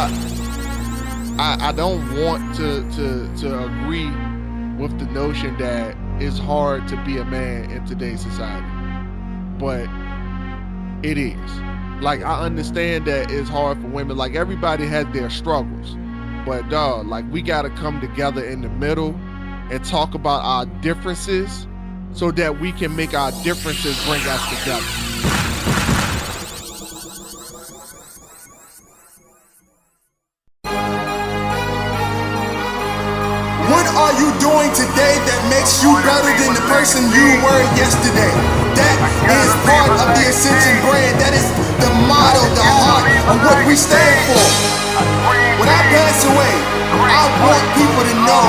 I don't want to agree with the notion that it's hard to be a man in today's society, but it is. Like, I understand that it's hard for women. Like, everybody has their struggles, but dog, like, we gotta come together in the middle and talk about our differences so that we can make our differences bring us together. What are you doing today that makes you better than the person you were yesterday? That is part of the Ascension brand. That is the motto, the heart of what we stand for. When I pass away, I want people to know.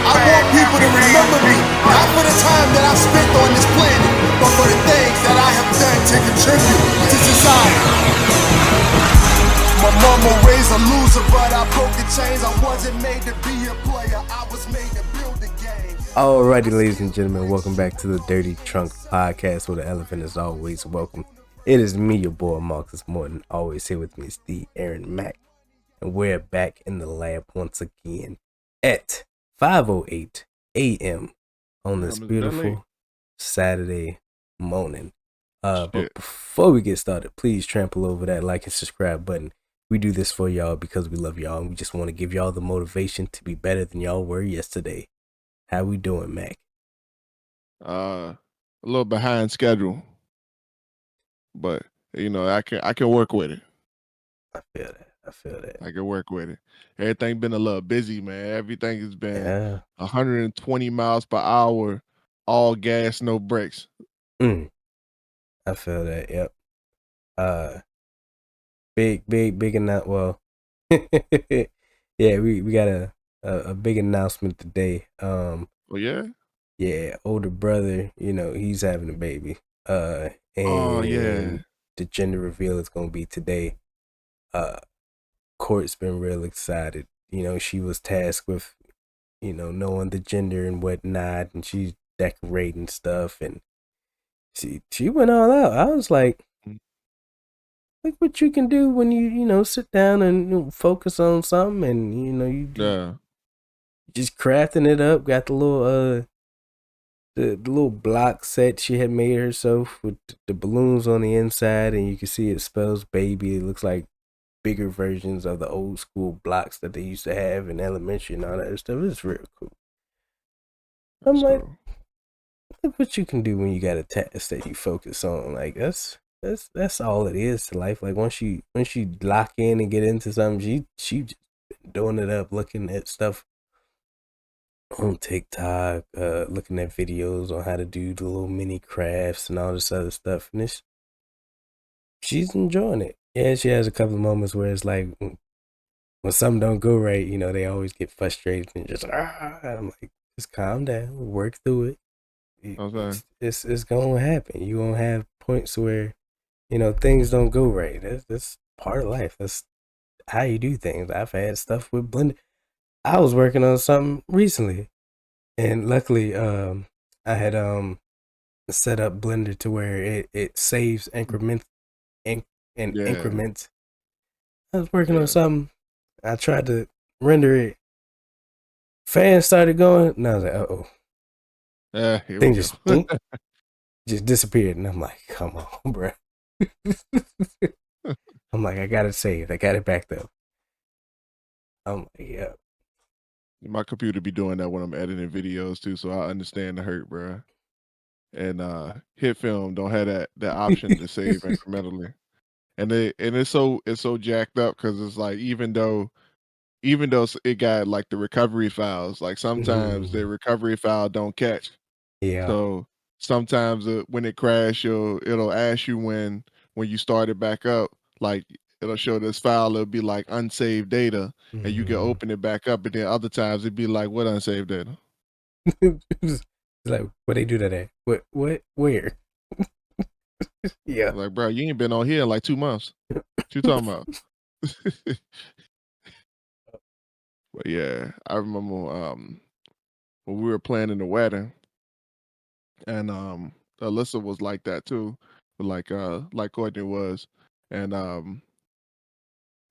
I want people to remember me. Not for the time that I've spent on this planet, but for the things that I have done to contribute to society. My mama raised a loser, but I broke the chains. I wasn't made to be a player, I was made to build a game. Alrighty, ladies and gentlemen, welcome back to the Dirty Trunk Podcast, where the elephant is always welcome. It is me, your boy Marcus Morton. Always here with me is the Aaron Mack, and we're back in the lab once again at 5:08 a.m. on this beautiful Saturday morning. But before we get started, please trample over that like and subscribe button. We do this for y'all because we love y'all, and we just want to give y'all the motivation to be better than y'all were yesterday. How we doing, Mac? A little behind schedule, but I can work with it. I feel that. I can work with it. Everything been a little busy, man. Everything has been 120 miles per hour, all gas, no brakes. I feel that. Yep. Big announcement. Well, yeah, we got a big announcement today. Oh yeah. Yeah, older brother, he's having a baby. And the gender reveal is gonna be today. Court's been real excited. She was tasked with, knowing the gender and whatnot, and she's decorating stuff, and she went all out. I was like, look what you can do when you sit down and focus on something, and you just crafting it up. Got the little the little block set she had made herself with the balloons on the inside, and you can see it spells baby. It looks like bigger versions of the old school blocks that they used to have in elementary and all that stuff. It's real cool. I'm like, look what you can do when you got a task that you focus on. Like that's all it is to life. Like once you lock in and get into something, she just been doing it up, looking at stuff on TikTok, looking at videos on how to do the little mini crafts and all this other stuff, and she's enjoying it. Yeah, she has a couple of moments where it's like when something don't go right, they always get frustrated and just I'm like, just calm down, work through it. Okay. It's gonna happen. You gonna have points where things don't go right. That's part of life. That's how you do things. I've had stuff with Blender. I was working on something recently, and luckily, I had set up Blender to where it saves increments. Increments. I was working on something. I tried to render it. Fans started going, and I was like, thing just disappeared, and I'm like, come on, bro. I'm like, I got it saved. I got it backed up. I'm like, yeah. My computer be doing that when I'm editing videos too, so I understand the hurt, bro. And Hit Film don't have that option to save incrementally, and it's so jacked up because it's like even though it got like the recovery files, like sometimes the recovery file don't catch. Yeah. So sometimes when it crash, it'll ask you when you start it back up, like it'll show this file, it'll be like unsaved data, and you can open it back up, and then other times it'd be like, what unsaved data? It's like, where they do that at? What, where? Yeah. Like, bro, you ain't been on here in like 2 months. What you talking about? But yeah, I remember when we were planning the wedding, and Alyssa was like that too, like Courtney was, and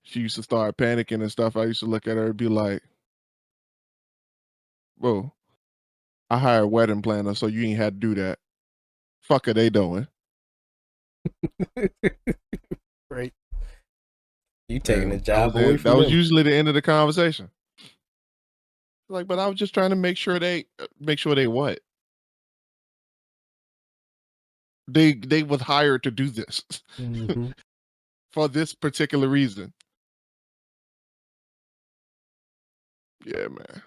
she used to start panicking and stuff, I used to look at her and be like, "Whoa, I hired a wedding planner, so you ain't had to do that. Fuck are they doing?" Right. You taking the And that was job away it. That from was them. usually the end of the conversation. Like, but I was just trying to make sure they what? They was hired to do this Mm-hmm. for this particular reason. Yeah, man.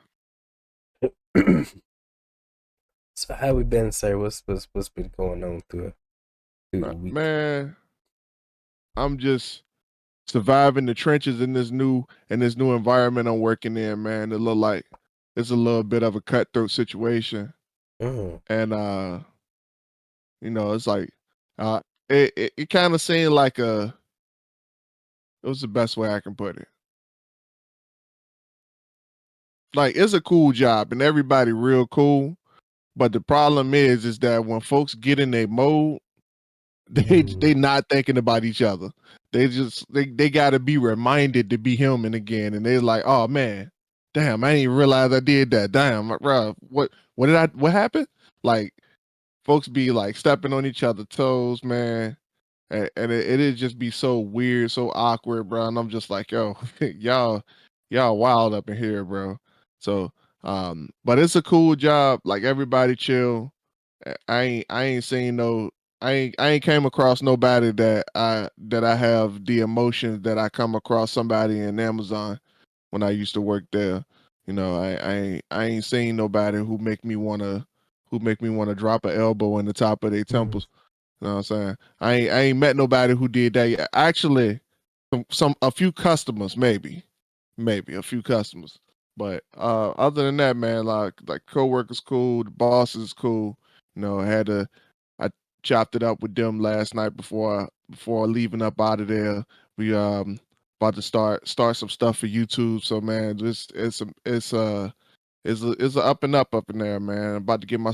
So how we been, sir? What's been going on through the week? Man, I'm just surviving the trenches in this new environment I'm working in, man. It look like it's a little bit of a cutthroat situation. Mm. And it's like uh it kind of seemed like it was the best way I can put it. Like it's a cool job and everybody real cool, but the problem is that when folks get in their mode, they not thinking about each other. They got to be reminded to be human again, and they're like, "Oh man, damn, I didn't even realize I did that. Damn, bro, what happened?" Like folks be like stepping on each other's toes, man, and it just be so weird, so awkward, bro. And I'm just like, yo, y'all wild up in here, bro. So, but it's a cool job. Like everybody chill. I ain't seen no I ain't came across nobody that I have the emotions that I come across somebody in Amazon when I used to work there. I ain't seen nobody who make me wanna drop an elbow in the top of their temples. You know what I'm saying? I ain't met nobody who did that yet. Actually, a few customers maybe a few customers. But other than that, man, like coworkers cool, the boss is cool. I chopped it up with them last night before leaving up out of there. We about to start some stuff for YouTube. So man, just it's a up and up in there, man. I'm about to get my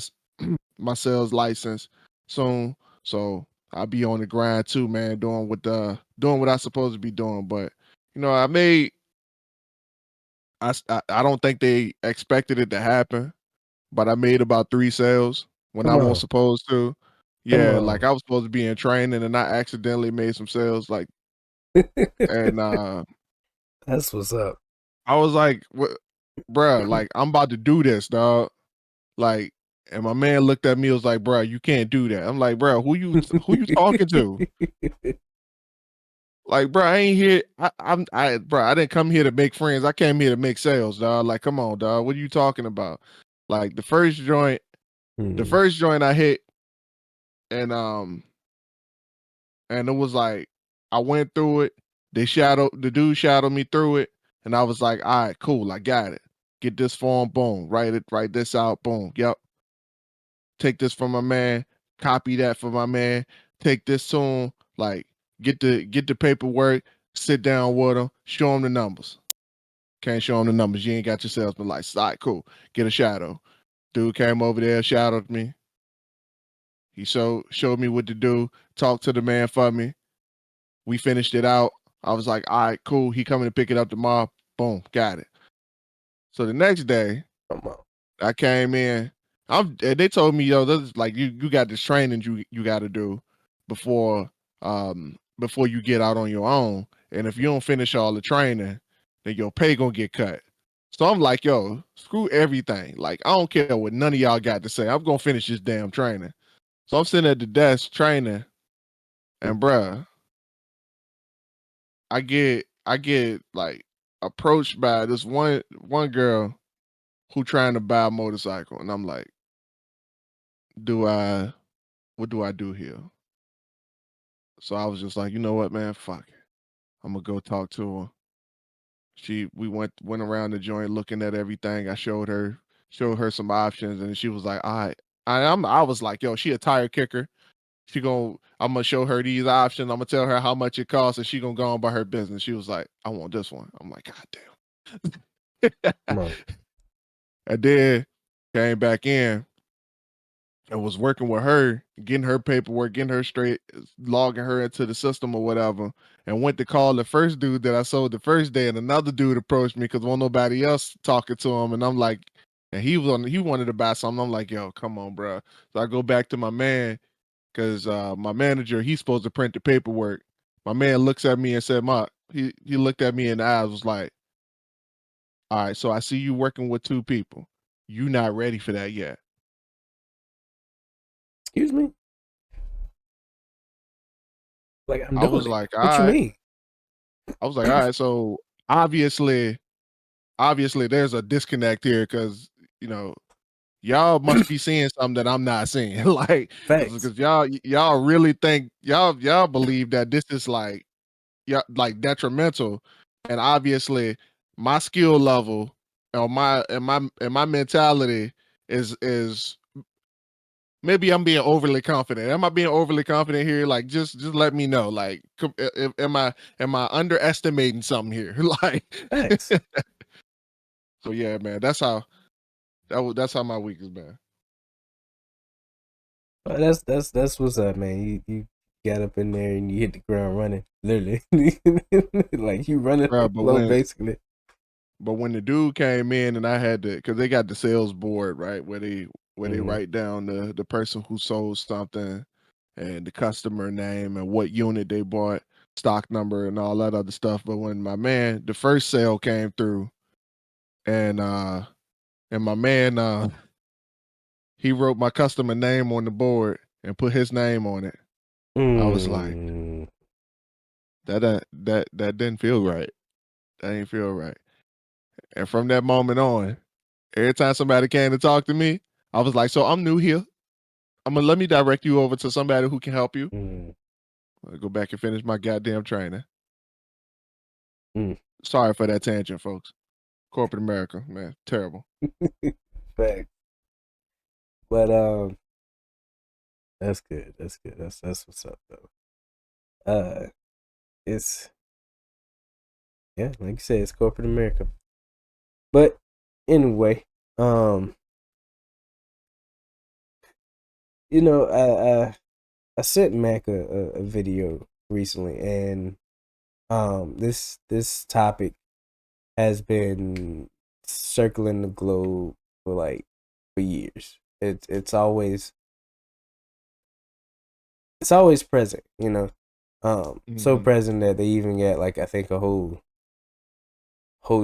my sales license soon. So I'll be on the grind too, man, doing what I supposed to be doing. But I made I don't think they expected it to happen, but I made about 3 sales when I Come wasn't on, supposed to. come Yeah, like on. I was supposed to be in training and I accidentally made some sales and That's what's up. I was like, "What, bruh, like I'm about to do this, dog." Like and my man looked at me was like, "Bruh, you can't do that." I'm like, "Bruh, who you talking to?" Like, bro, I ain't here. Bro, I didn't come here to make friends. I came here to make sales, dog. Like, come on, dog. What are you talking about? Like the Hmm. first joint I hit, and and it was like I went through it. The dude shadowed me through it, and I was like, all right, cool, I got it. Get this form, boom. Write this out, boom. Yep. Take this from my man. Copy that for my man. Take this to him. Like, get the paperwork. Sit down with him. Show him the numbers. Can't show him the numbers. You ain't got your salesman license. All right, cool. Get a shadow. Dude came over there, shadowed me. He showed me what to do. Talked to the man for me. We finished it out. I was like, all right, cool. He coming to pick it up tomorrow. Boom, got it. So the next day, Come on. I came in. They told me, yo, this is like you got this training you got to do before before you get out on your own. And if you don't finish all the training, then your pay gonna get cut. So I'm like, yo, screw everything. Like I don't care what none of y'all got to say. I'm gonna finish this damn training. So I'm sitting at the desk training, and bruh, I get like approached by this one girl who trying to buy a motorcycle, and I'm like, do I what do I do here? So I was just like, you know what, man, fuck it. I'm gonna go talk to her. We went around the joint looking at everything. I showed her some options, and she was like, all right. I was like, yo, she a tire kicker. I'm gonna show her these options. I'm gonna tell her how much it costs, and she gonna go on by her business. She was like, I want this one. I'm like, God damn. Come on. And then came back in, and was working with her, getting her paperwork, getting her straight, logging her into the system or whatever, and went to call the first dude that I sold the first day, and another dude approached me because wasn't nobody else talking to him, and I'm like, and he wanted to buy something. I'm like, yo, come on, bro. So I go back to my man because my manager, he's supposed to print the paperwork. My man looks at me and said, "Ma," he looked at me in the eyes, was like, "All right, so I see you working with two people. You not ready for that yet." Excuse me? Like, I'm I doing was it. like, "All What you right." mean? I was like, "All right, so obviously, there's a disconnect here because you know y'all must be seeing something that I'm not seeing, like Facts. because y'all really think y'all believe that this is like yeah like detrimental, and obviously my skill level or my mentality is maybe I'm being overly confident. Am I being overly confident here? Like, just let me know. Like, am I underestimating something here? Like, Facts. so yeah, man. That's how my week has been. Well, that's what's up, man. You got up in there and you hit the ground running, literally, like you running Bro, the flow, basically. but when the dude came in and I had to, because they got the sales board right where they Mm-hmm. write down the person who sold something and the customer name and what unit they bought, stock number and all that other stuff. But when the first sale came through and my man he wrote my customer name on the board and put his name on it. I was like, Mm. that didn't feel right. That didn't feel right. And from that moment on, every time somebody came to talk to me, I was like, so I'm new here. Let me direct you over to somebody who can help you. Mm. I'll go back and finish my goddamn training. Mm. Sorry for that tangent, folks. Corporate America, man, terrible. Facts. But that's good. That's good. That's what's up though. It's yeah, like you said, it's corporate America. But anyway, um, you know, I sent Mac a video recently, and this topic has been circling the globe for years. It's always present, you know. So Mm-hmm. present that they even got like I think a whole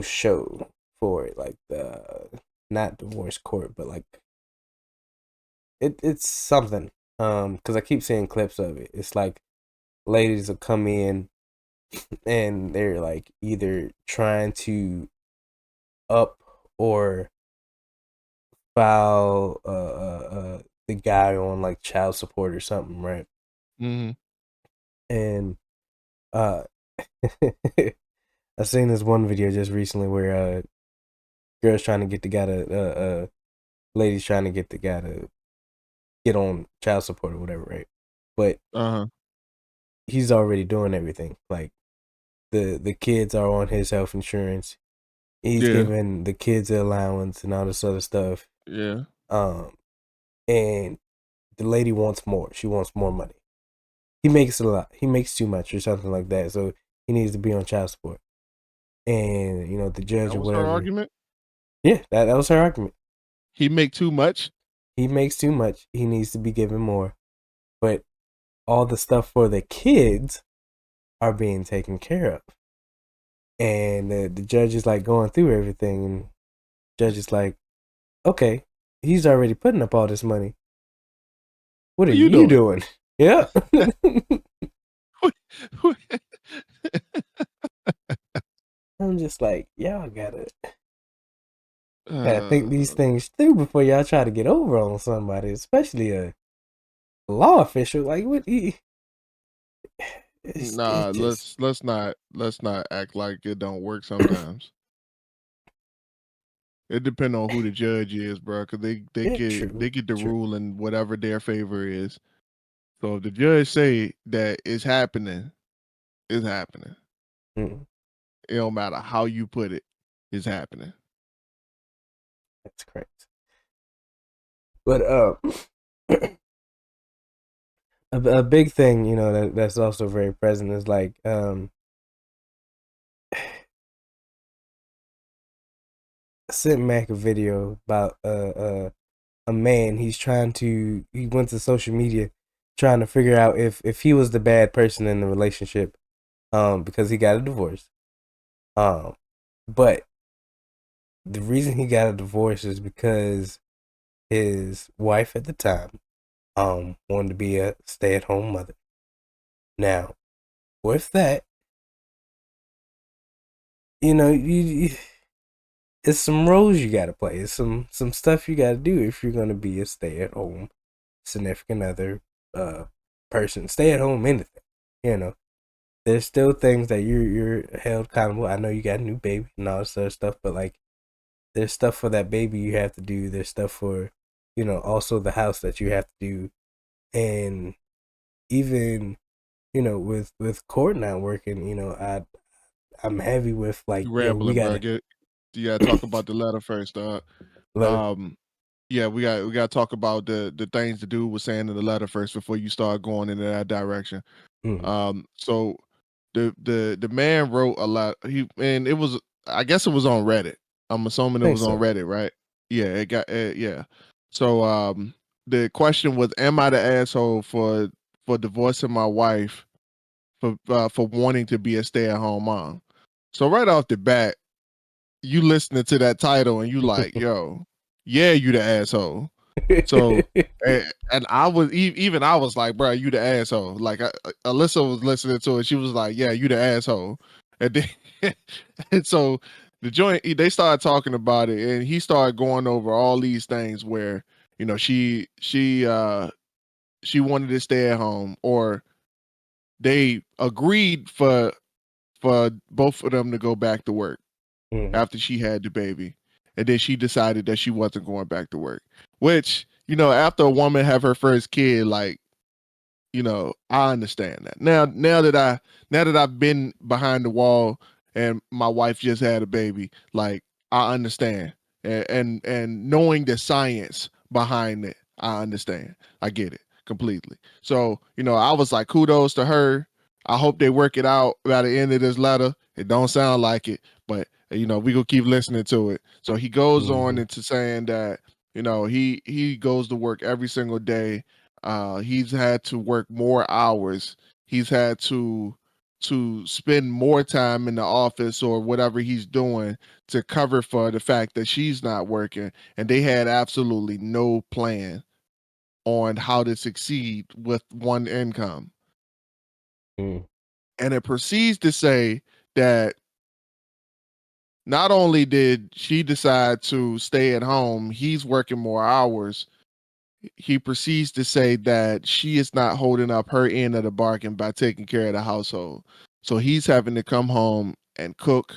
show for it, like the not divorce court, but like it's something. Because I keep seeing clips of it. It's like ladies will come in and they're like either trying to up or file the guy on like child support or something, right? Mm-hmm. And uh I seen this one video just recently where girls trying to get the guy to ladies trying to get the guy to get on child support or whatever, right? But Uh-huh. he's already doing everything. Like the kids are on his health insurance. He's Yeah. giving the kids the allowance and all this other stuff. Yeah. Um, and the lady wants more. She wants more money. He makes a lot. He makes too much or something like that. So he needs to be on child support. And you know the judge That or was her whatever. argument. Yeah, that was her argument. He make too much. He makes too much. He needs to be given more. But all the stuff for the kids are being taken care of. And the judge is like going through everything, and judge is like, okay, he's already putting up all this money. What are What are you you doing? doing? Yeah. I'm just like, y'all gotta think these uh, things through before y'all try to get over on somebody, especially a law official. Like what it's nah, just let's not act like it don't work sometimes. It depends on who the judge is, bro, because they yeah, get true. they get the True. rule in whatever their favor is. So if the judge say that it's happening, it's happening. Mm, It don't matter how you put it, it's happening. that's correct. But a big thing, that's also very present is like I sent Mac a video about a man. He went to social media trying to figure out if he was the bad person in the relationship, because he got a divorce. But the reason he got a divorce is because his wife at the time wanted to be a stay-at-home mother. Now, with that, it's some roles you gotta play. It's some stuff you gotta do if you're gonna be a stay-at-home significant other, person. Stay-at-home anything. You know, there's still things that you're held accountable. I know you got a new baby and all this other stuff, but like there's stuff for that baby you have to do. There's stuff for, also the house that you have to do. And even, with court not working, I'm heavy with like, You yo, we rambling, bro. gotta You gotta talk about the letter first, dog. letter. Um, yeah, we gotta talk about the things the dude was saying in the letter first before you start going in that direction. Mm-hmm. So the man wrote a lot. And it was, I guess it was on Reddit. I'm assuming I it think was on so. Reddit, right? Yeah, it got yeah. So the question was, am I the asshole for divorcing my wife for wanting to be a stay-at-home mom? So right off the bat, you listening to that title and you like, yo, yeah, you the asshole. So, and I was even I was like, bro, you the asshole. Like Alyssa was listening to it, she was like, yeah, you the asshole. And then, and so the joint, they started talking about it, and he started going over all these things where she wanted to stay at home, or they agreed for both of them to go back to work Mm-hmm. after she had the baby. And then she decided that she wasn't going back to work. Which, after a woman have her first kid, like, I understand that. Now that I've been behind the wall and my wife just had a baby, like, I understand. And knowing the science behind it, I understand. I get it completely. So, I was like, kudos to her. I hope they work it out by the end of this letter. It don't sound like it, but we gonna keep listening to it. So he goes on Mm-hmm. into saying that, he goes to work every single day. He's had to work more hours. He's had to spend more time in the office or whatever he's doing to cover for the fact that she's not working. And they had absolutely no plan on how to succeed with one income. Mm-hmm. And it proceeds to say that not only did she decide to stay at home, he's working more hours. He proceeds to say that she is not holding up her end of the bargain by taking care of the household. So he's having to come home and cook,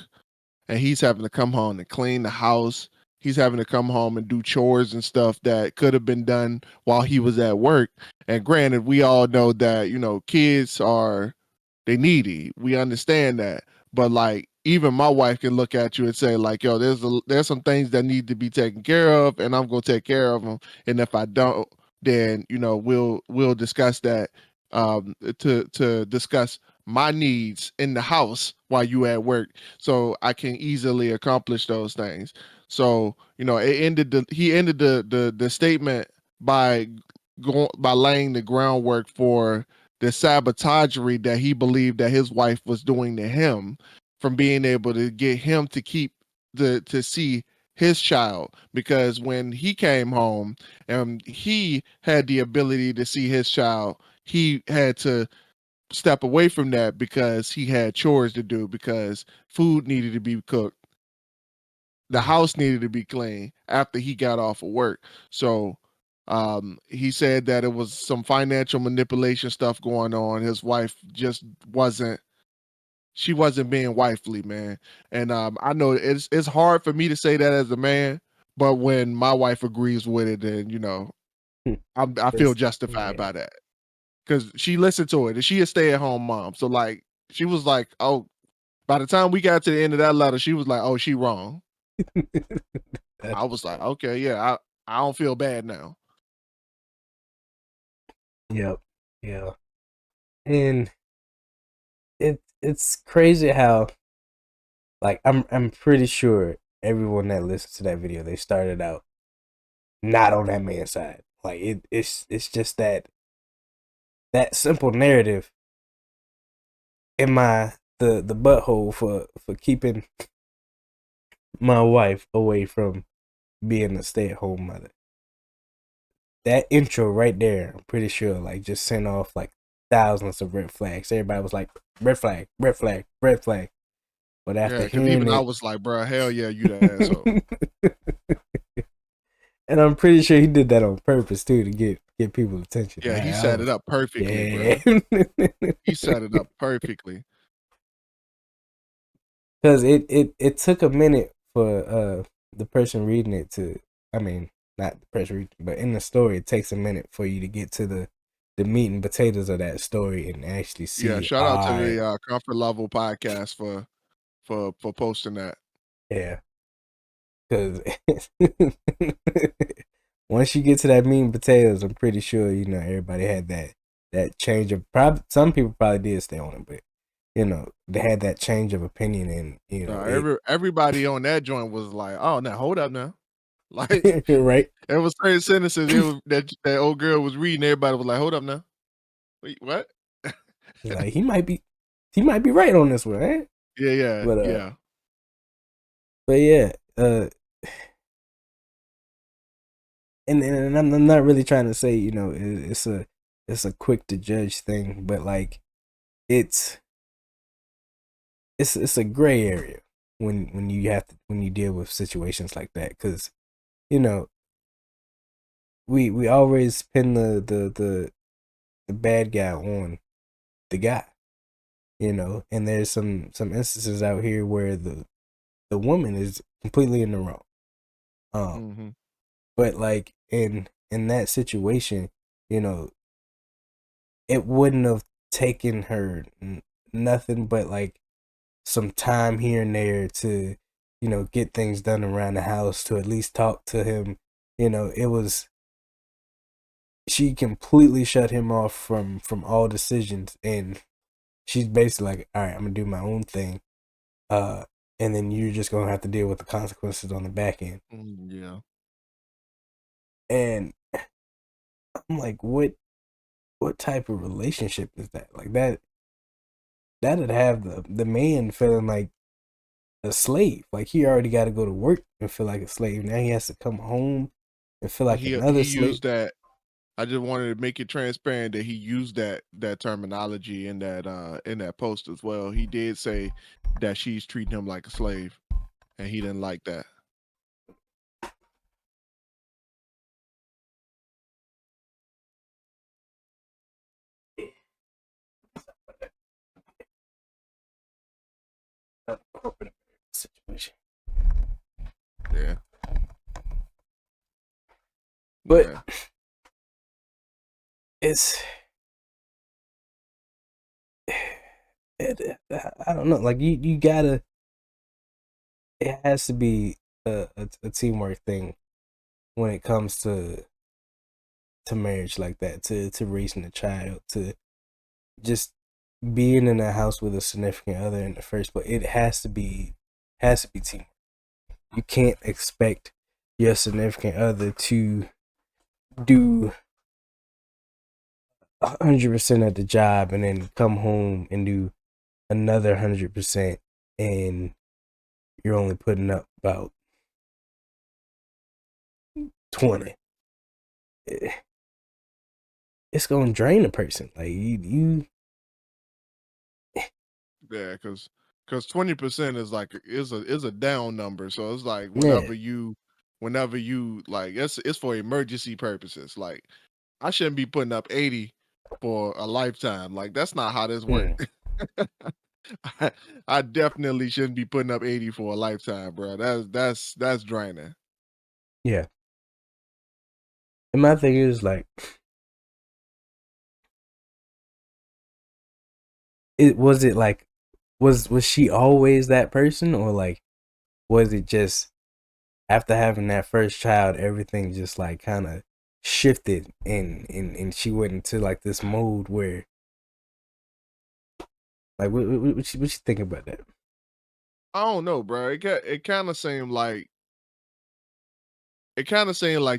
and he's having to come home and clean the house. He's having to come home and do chores and stuff that could have been done while he was at work. And granted, we all know that, kids are they needy. We understand that. But like even my wife can look at you and say like, yo, there's some things that need to be taken care of, and I'm gonna take care of them. And if I don't, then we'll discuss that, to discuss my needs in the house while you at work, so I can easily accomplish those things. So he ended the statement by by laying the groundwork for the sabotagery that he believed that his wife was doing to him, from being able to get him to keep to see his child. Because when he came home and he had the ability to see his child, he had to step away from that because he had chores to do, because food needed to be cooked, the house needed to be clean after he got off of work. So he said that it was some financial manipulation stuff going on. His wife just wasn't she wasn't being wifely, man. And I know it's hard for me to say that as a man, but when my wife agrees with it, then I feel It's, justified yeah. by that, because she listened to it and she a stay at home mom. So like she was like, oh, by the time we got to the end of that letter, she was like, oh, she wrong. I was like, okay, yeah, I don't feel bad now. Yep. Yeah. And it's crazy how, like, I'm pretty sure everyone that listens to that video, they started out not on that man's side. Like it's just that simple narrative in the butthole for keeping my wife away from being a stay-at-home mother. That intro right there, I'm pretty sure, like, just sent off like thousands of red flags. Everybody was like, red flag, red flag, red flag. But Yeah, after because hearing even I it, was like, bro, hell yeah, you the asshole. and I'm pretty sure he did that on purpose too, to get people's attention. Yeah, he I set it was, up perfectly, yeah, bro. He set it up perfectly. because it took a minute for the person reading it to, I mean, not the person reading, but in the story, it takes a minute for you to get to the meat and potatoes of that story and actually Yeah, see, shout all out to right, the Comfort Level podcast for posting that. yeah, because once you get to that meat and potatoes, I'm pretty sure everybody had that change of, probably some people probably did stay on it, but they had that change of opinion, and it Everybody on that joint was like, "Oh, now hold up now." Like, right. there was certain sentences that old girl was reading, everybody was like, "Hold up now. Wait, what?" Like he might be right on this one, right? Yeah, yeah, But yeah. but yeah, and I'm not really trying to say it's a quick to judge thing, but like it's it's a gray area when you deal with situations like that, because you know we always pin the bad guy on the guy, and there's some instances out here where the woman is completely in the wrong. Um, Mhm. but like in that situation, you know, it wouldn't have taken her nothing but like some time here and there to, get things done around the house, to at least talk to him. It was, she completely shut him off from all decisions, and she's basically like, all right, I'm gonna do my own thing, uh, and then you're just gonna have to deal with the consequences on the back end. Yeah. And I'm like, what type of relationship is that? Like that'd have the man feeling like a slave. Like he already got to go to work and feel like a slave. Now he has to come home and feel like He another slave. used that. I just wanted to make it transparent that he used that terminology in that post as well. He did say that she's treating him like a slave, and he didn't like that. Corporate situation. Yeah. But Yeah. it's I don't know. Like you gotta. It has to be a teamwork thing when it comes to marriage like that, to raising a child, to just being in a house with a significant other in the first place. It has to be teamwork. You can't expect your significant other to do 100% of the job and then come home and do another 100%, and you're only putting up about 20. It's gonna drain a person. Like you Yeah, because 20% is like is a down number. So it's like yeah. whenever you like it's for emergency purposes. Like I shouldn't be putting up 80 for a lifetime. Like that's not how this Mm, works. I, I definitely shouldn't be putting up 80 for a lifetime, bro. That's draining. yeah. And my thing is like, it like, was she always that person, or like was it just after having that first child everything just like kind of shifted and she went into like this mode where like what you think about that? I don't know, bro. It kind of seemed like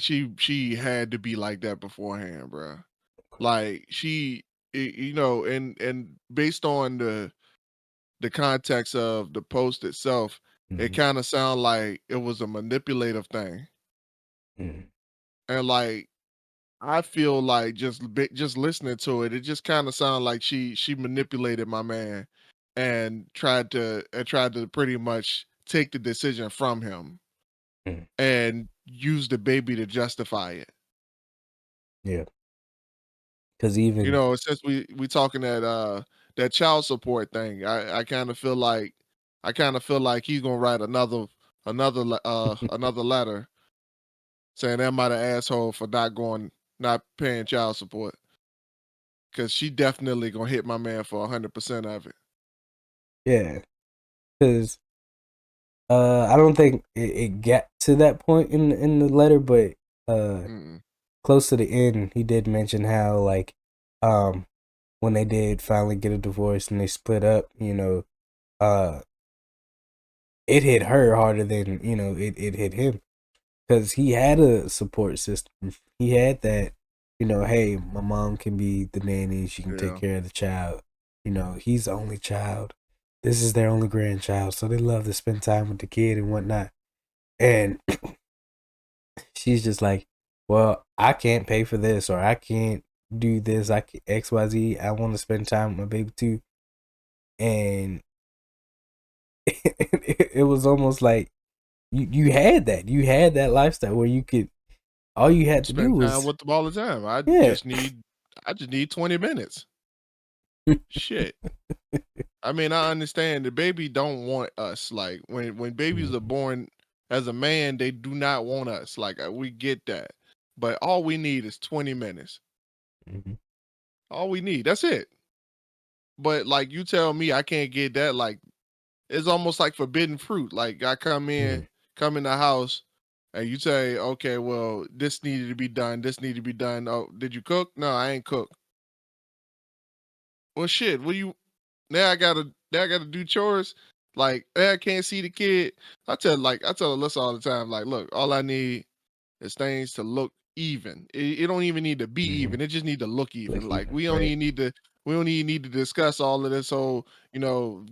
she had to be like that beforehand, bro. Like you know, and based on the context of the post itself, it Mm-hmm. kind of sounded like it was a manipulative thing, Mm-hmm. and like I feel like just listening to it, it just kind of sounded like she manipulated my man and tried to pretty much take the decision from him Mm-hmm. and use the baby to justify it. Yeah, because You even know, since we talking that child support thing, I kind of feel like he's gonna write another letter saying am I the asshole for not paying child support, because she definitely gonna hit my man for 100% of it. yeah, because I don't think it got to that point in the letter, but Mm-mm. close to the end, he did mention how like um when they did finally get a divorce and they split up, uh it hit her harder than it hit him because he had a support system. He had that, hey, my mom can be the nanny. She can take Yeah. care of the child. He's the only child. This is their only grandchild, so they love to spend time with the kid and whatnot. And she's just like, well, I can't pay for this or I can't do this. I can XYZ. I want to spend time with my baby too. And it was almost like you had that lifestyle where you could all you had to do Spend time was with them all the time. yeah. I just need 20 minutes. Shit. I mean, I understand the baby don't want us. Like when babies are Mhm, born as a man, they do not want us. Like we get that. But all we need is 20 minutes. mhm, All we need. That's it. But like you tell me I can't get that, like it's almost like forbidden fruit. Like I mhm, come in the house and you say, "Okay, well, this needed to be done. This needed to be done. Oh, did you cook? No, I ain't cook. Well, shit. What you now I gotta do chores. Like I can't see the kid. I tell Alyssa all the time. Like, look, all I need is things to look even. It don't even need to be mhm. even. It just need to look Look even. Like even, right? we don't even need to discuss all of this whole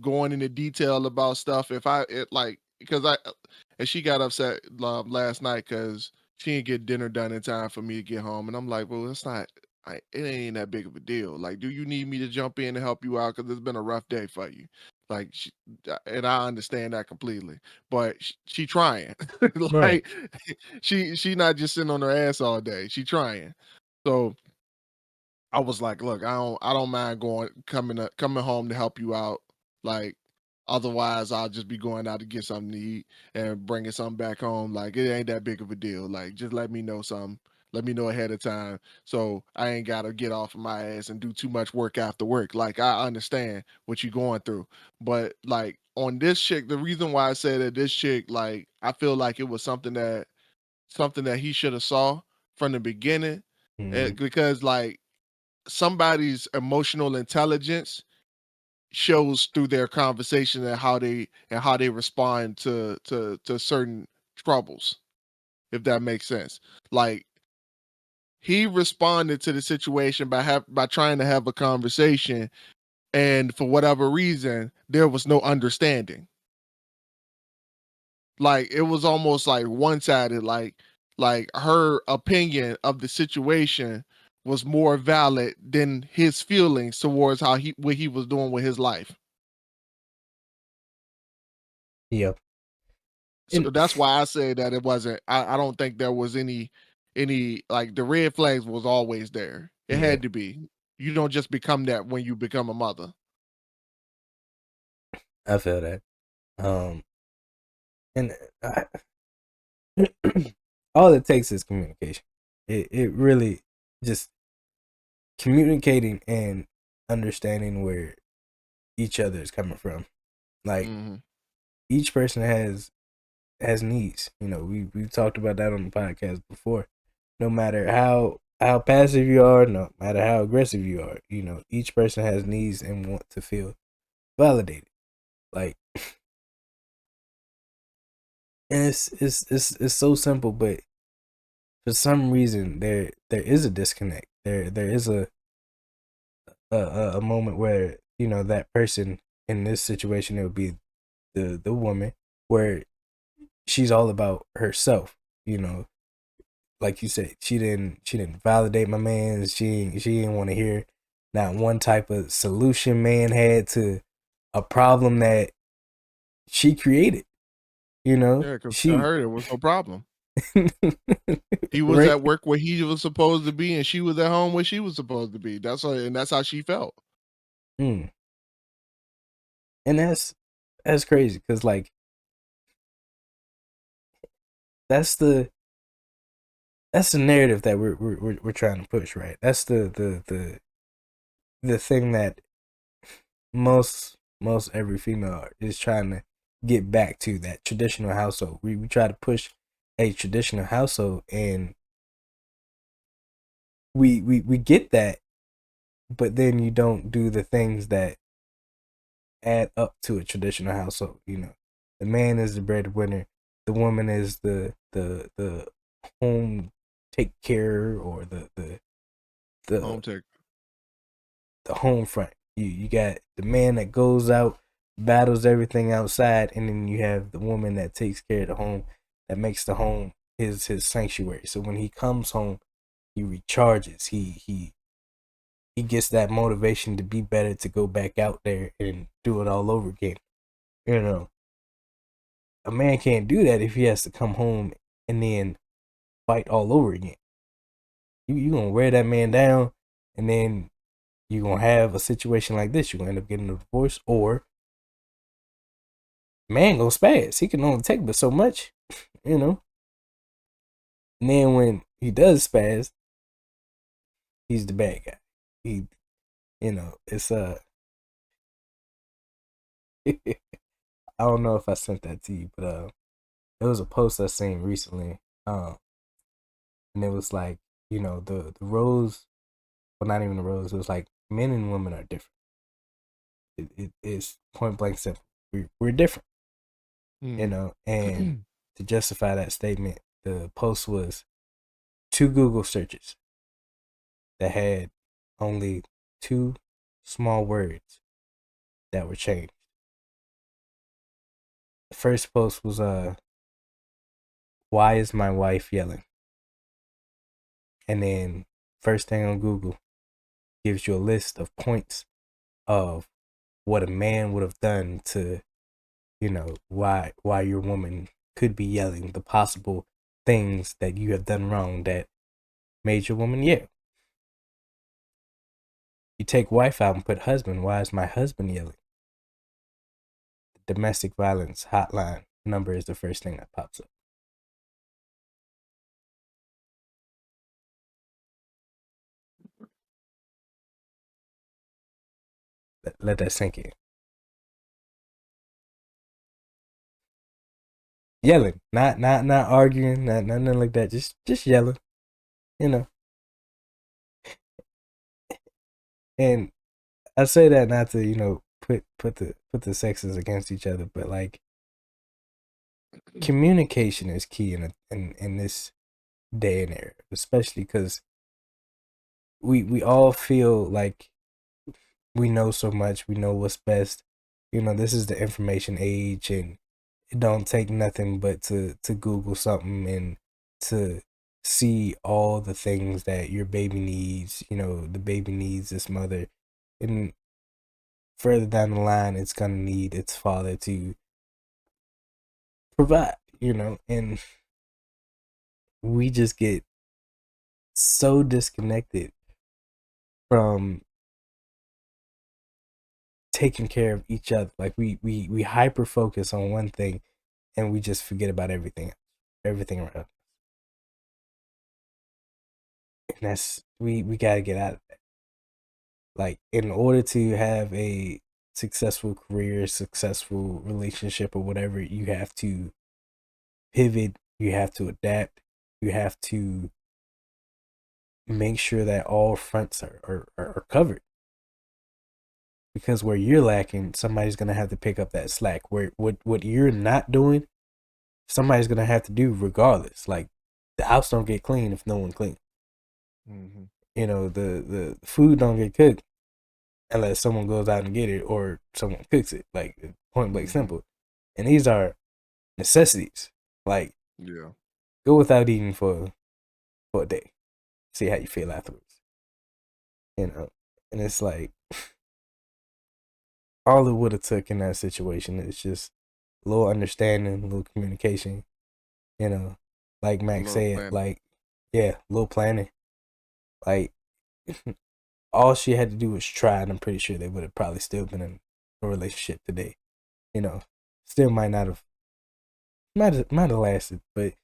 going into detail about stuff. If I it like because I and she got upset last night because she didn't get dinner done in time for me to get home, and I'm like, well, it's not. It ain't that big of a deal. Like, do you need me to jump in and help you out? Because it's been a rough day for you. Like, and I understand that completely. But she trying, Right. like, she not just sitting on her ass all day. She trying. So I was like, look, I don't mind coming home to help you out. Like, otherwise I'll just be going out to get something to eat and bringing something back home. Like, it ain't that big of a deal. Like, just let me know something. Let me know ahead of time so I ain't gotta get off of my ass and do too much work after work. Like, I understand what you're going through, but like on this chick, the reason why I said that this chick, like, I feel like it was something that he should have saw from the beginning, Mhm. because like somebody's emotional intelligence shows through their conversation and how they respond to certain troubles, if that makes sense. Like he responded to the situation by trying to have a conversation, and for whatever reason there was no understanding. Like it was almost like one-sided. Like her opinion of the situation was more valid than his feelings towards how he what he was doing with his life. Yep. So And that's why I say that it wasn't. I don't think there was any like the red flags was always there. It yeah, had to be. You don't just become that when you become a mother. I feel that. Um, and I, all it takes is communication. It really just communicating and understanding where each other is coming from. Like Hmm. each person has needs. We've talked about that on the podcast before. no matter how passive you are, no matter how aggressive you are, each person has needs and want to feel validated. Like, and it's so simple, but for some reason there is a disconnect. There is a moment where that person in this situation, it would be the woman, where she's all about herself. You know, like you said, she didn't validate my man. She didn't want to hear not one type of solution man had to a problem that she created. Yeah, because to She her there was no problem. He was right. at work where he was supposed to be, and she was at home where she was supposed to be. That's how she felt. Mm. And that's crazy because like that's the that's the narrative that we're trying to push, right? That's the thing that most every female is trying to get back to, that traditional household. We try to push a traditional household, and we get that, but then you don't do the things that add up to a traditional household. The man is the breadwinner, the woman is the home take care, or the Home tech. the home front. You got the man that goes out, battles everything outside, and then you have the woman that takes care of the home, that makes the home his sanctuary. So when he comes home, he recharges. He gets that motivation to be better, to go back out there and do it all over again. You know, a man can't do that if he has to come home and then fight all over again. You gonna wear that man down, and then you're gonna have a situation like this. You're gonna end up getting a divorce, or man gonna spaz. He can only take but so much, you know. And then when he does spaz, he's the bad guy. He, it's I don't know if I sent that to you, but it was a post I seen recently, and it was like, the roles, well, not even the roles. It was like men and women are different. It's point blank simple. We're different, Mm. and to justify that statement, the post was two Google searches that had only two small words that were changed. The first post was why is my wife yelling? And then first thing on Google gives you a list of points of what a man would have done to, why your woman could be yelling, the possible things that you have done wrong that made your woman yell. You take wife out and put husband, why is my husband yelling? The domestic violence hotline number is the first thing that pops up. Let that sink in. Yelling, not arguing, not nothing like that. Just yelling, you know. And I say that not to put the sexes against each other, but like communication is key in this day and era, especially because we all feel like we know so much, we know what's best. This is the information age, and it don't take nothing but to Google something and to see all the things that your baby needs. The baby needs its mother, and further down the line, it's gonna need its father to provide. And we just get so disconnected from taking care of each other. Like we hyper focus on one thing, and we just forget about everything around. And that's we gotta get out of that. Like, in order to have a successful career, successful relationship, or whatever, you have to pivot, you have to adapt, you have to make sure that all fronts are covered. Because where you're lacking, somebody's gonna have to pick up that slack. Where what you're not doing, somebody's gonna have to do regardless. Like the house don't get clean if no one clean. Mm-hmm. You know, the food don't get cooked unless someone goes out and get it or someone cooks it. Like point blank Mm-hmm. simple. And these are necessities. Like Yeah. go without eating for a day. See how you feel afterwards. You know, and it's like all it would have took in that situation is just a little understanding, a little communication. You know, like A Max little said, planning. like yeah, a little planning. Like all she had to do was try, and I'm pretty sure they would have probably still been in a relationship today. You know, still might have lasted, but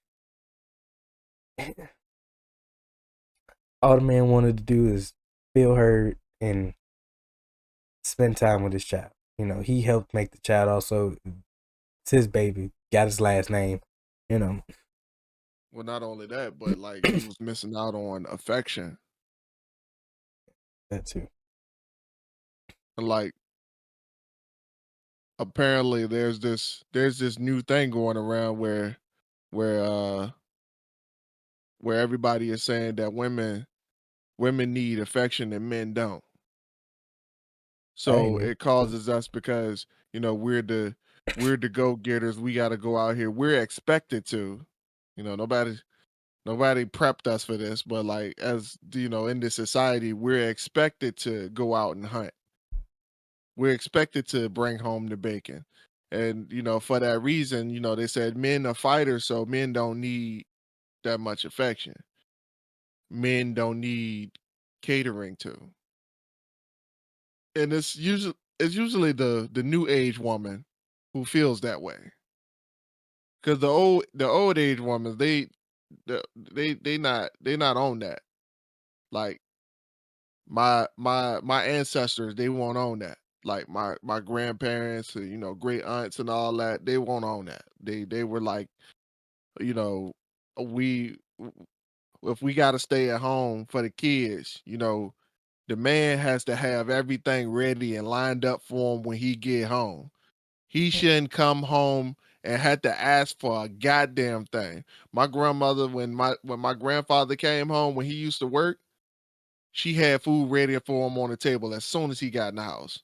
all the man wanted to do is feel heard and spend time with his child. You know, he helped make the child also. It's his baby, got his last name. You know, Well, not only that, but like he was missing out on affection. that too. And like apparently there's this new thing going around where uh where everybody is saying that women need affection and men don't. I So ain't it causes us because, we're the go-getters. We got to go out here. We're expected to. Nobody prepped us for this, but like in this society, we're expected to go out and hunt. We're expected to bring home the bacon. And for that reason, they said men are fighters, so men don't need that much affection. Men don't need catering to. And it's usually the new age woman who feels that way. Because the old age woman, they not on that. Like my ancestors, they won't own that. Like my grandparents, great aunts and all that, they won't own that. They were like, you know, we if we got to stay at home for the kids, the man has to have everything ready and lined up for him when he get home. He shouldn't come home and had to ask for a goddamn thing. My grandmother, when my grandfather came home when he used to work, she had food ready for him on the table as soon as he got in the house.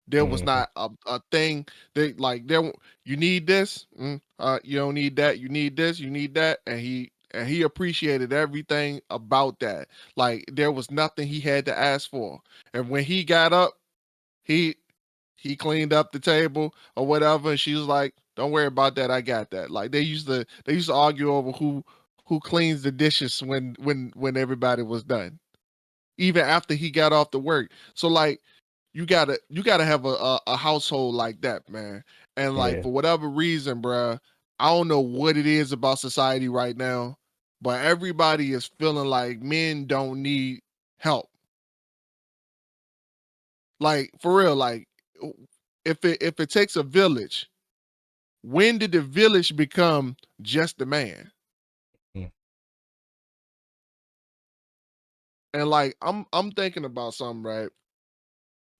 There was mm-hmm. not a thing that like you need this, you don't need that, you need this, you need that, and he appreciated everything about that. Like there was nothing he had to ask for. And when he got up, he he cleaned up the table or whatever, and she was like, "Don't worry about that, I got that." Like they used to argue over who cleans the dishes when everybody was done, even after he got off the work. So like you gotta have a household like that, man. And like Yeah, for whatever reason, bruh, I don't know what it is about society right now, but everybody is feeling like men don't need help. Like for real, like if it takes a village, when did the village become just the man? mm, And like I'm thinking about something, right?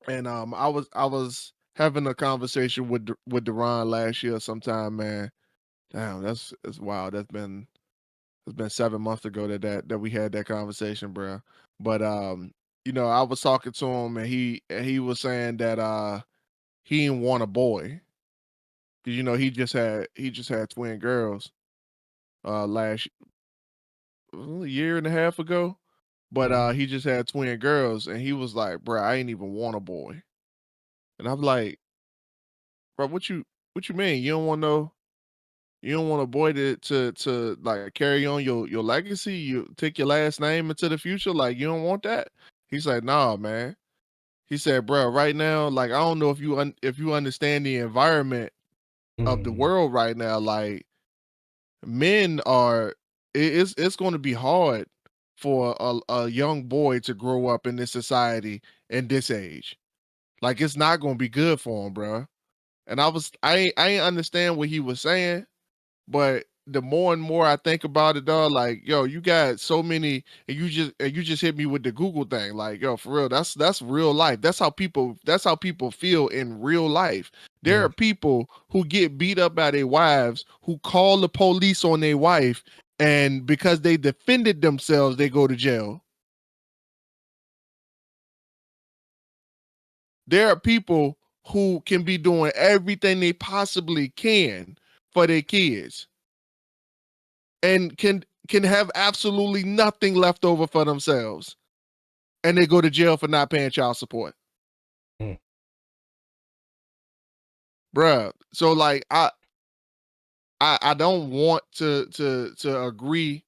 And I was having a conversation with Deron last year sometime, man. Damn, that's wild. It's been 7 months ago that we had that conversation, bro. But I was talking to him and he was saying that he didn't want a boy. 'Cause, he just had twin girls last a year and a half ago. But mm, he just had twin girls and he was like, bro, I ain't even want a boy. And I'm like, bro, what you mean? You don't want a boy to like carry on your legacy, you take your last name into the future, like you don't want that? He's like, "Nah, man." He said, "Bro, right now, like I don't know if you understand the environment of the mm, world right now, like men are it's going to be hard for a young boy to grow up in this society in this age. Like it's not going to be good for him, bro." And I ain't understand what he was saying, but the more and more I think about it, dog, like, yo, you got so many, and you just hit me with the Google thing. Like, yo, for real, that's real life. That's how people feel in real life. There Yeah. are people who get beat up by their wives, who call the police on their wife, and because they defended themselves, they go to jail. There are people who can be doing everything they possibly can for their kids and can have absolutely nothing left over for themselves, and they go to jail for not paying child support. Mm. Bruh. So like I don't want to agree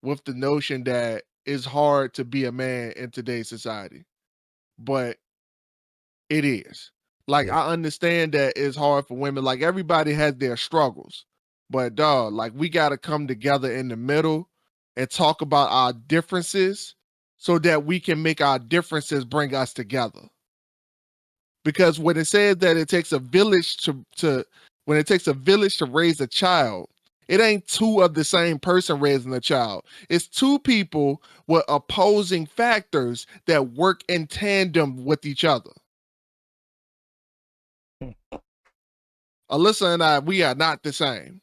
with the notion that it's hard to be a man in today's society, but it is. Like, Yeah. I understand that it's hard for women. Like, everybody has their struggles. But dog, like, we gotta come together in the middle and talk about our differences so that we can make our differences bring us together. Because when it says that it takes a village to when it takes a village to raise a child, it ain't two of the same person raising a child. It's two people with opposing factors that work in tandem with each other. Alyssa and I, we are not the same.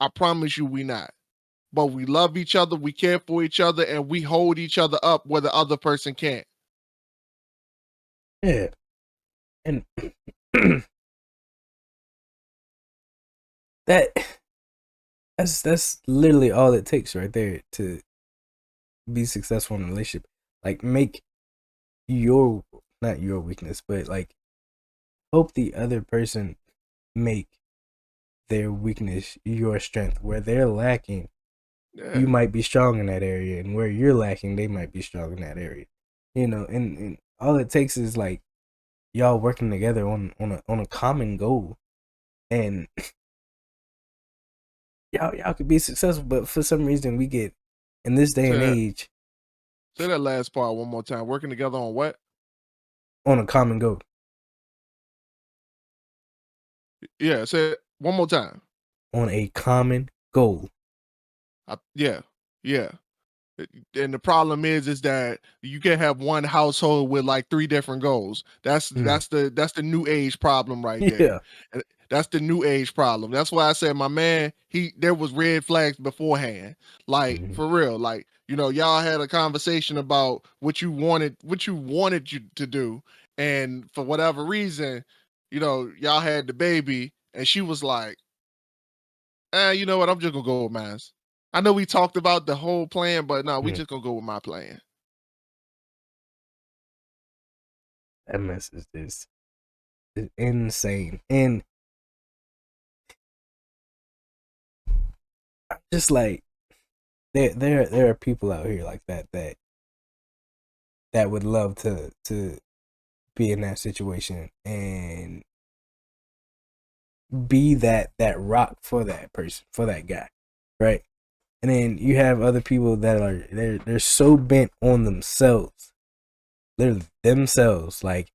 I promise you, we not. But we love each other, we care for each other, and we hold each other up where the other person can't. Yeah. And that that's literally all it takes right there to be successful in a relationship. Like, make your, not your weakness, but like, hope the other person make their weakness your strength. Where they're lacking, Yeah. you might be strong in that area, and where you're lacking, they might be strong in that area. And all it takes is like y'all working together on a common goal, and y'all could be successful. But for some reason, we get, in this day Say and that. age, Say that last part one more time. Working together on what? on a common goal. Yeah. Say it one more time. On a common goal. Yeah. Yeah. And the problem is that you can have one household with like three different goals. That's Mm. that's the new age problem right there. Yeah. And that's the new age problem. That's why I said my man, there was red flags beforehand. Like, Mhm. for real. Like, y'all had a conversation about what you wanted you to do, and for whatever reason, y'all had the baby, and she was like, you know what? I'm just gonna go with mine. I know we talked about the whole plan, but no, we Mm. just gonna go with my plan. That mess is insane. And just like, there are people out here like that would love to be in that situation and be that rock for that person, for that guy, right? And then you have other people that are, they're so bent on themselves, literally themselves. Like,